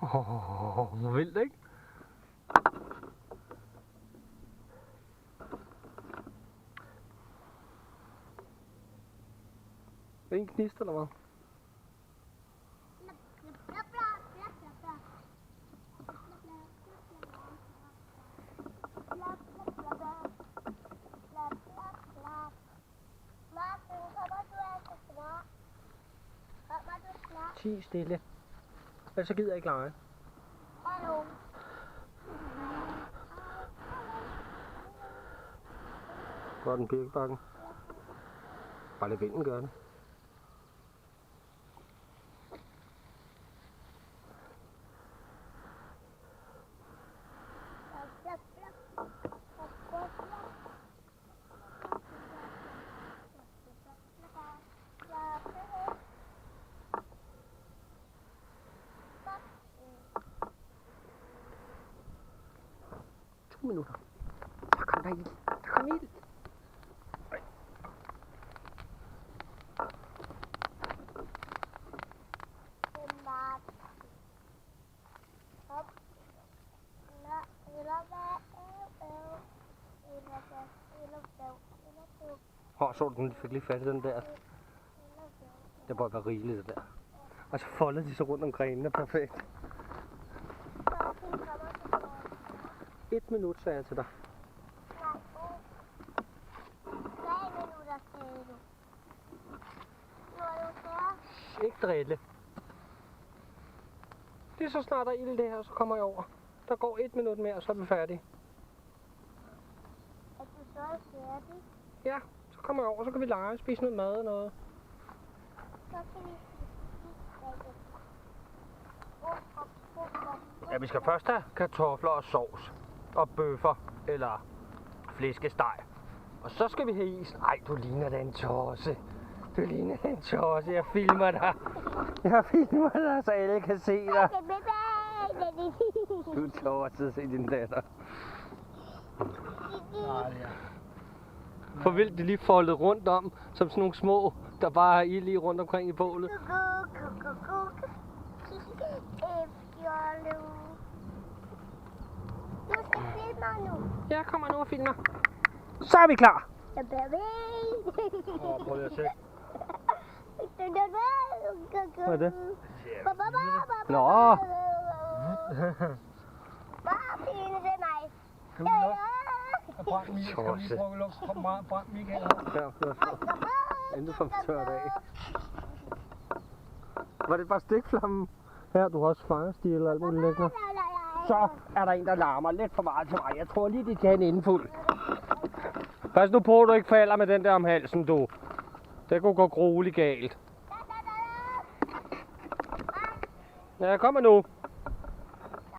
Hvor vildt, ikke? Er det en knist, eller hvad? Ti stille. Ellers så gider jeg ikke lege. Hallo. Hvor er den birkebakken? Bare lad vinden gøre det. Minutter. Der kom der ild. Der kom ild. Så du den fik lige fat i den der. Det bør være rigeligt det der. Og så foldede de så rundt om grenene perfekt. 1 minut, sagde jeg til dig. 3 minutter, sagde du. Nu er du der. Ikke drille. Det er så snart der er ild det her, så kommer jeg over. Der går 1 minut mere, og så er vi færdige. Er du så færdig? Ja, så kommer jeg over, så kan vi lege, spise noget mad og noget. Så kan vi Ja, vi skal først have kartofler og sovs. Og bøffer eller flæskesteg. Og så skal vi have is. Ej, du ligner da en tosse. Du ligner en tosse. Jeg filmer dig. Jeg filmer dig, så alle kan se dig. Du er tosset, se din datter. For vildt, de lige foldet rundt om, som sådan nogle små, der bare har ild lige rundt omkring i bålet. Du skal filme mig nu. Jeg kommer nu og filmer. Så er vi klar. Prøv lige at se. Hvad er det? Nå. Bare filme ved mig. Kan vi lige prøve at lukke brændt Michael her? Ja, inden du får tørt af. Var det bare stikflammen? Her, du har også firestil og alt muligt lækkert. Så er der en, der larmer lidt for meget til mig. Jeg tror lige, de kan have en indfuld. Pas nu på, at du ikke falder med den der om halsen, du. Det kunne gå grueligt galt. Ja, kom nu.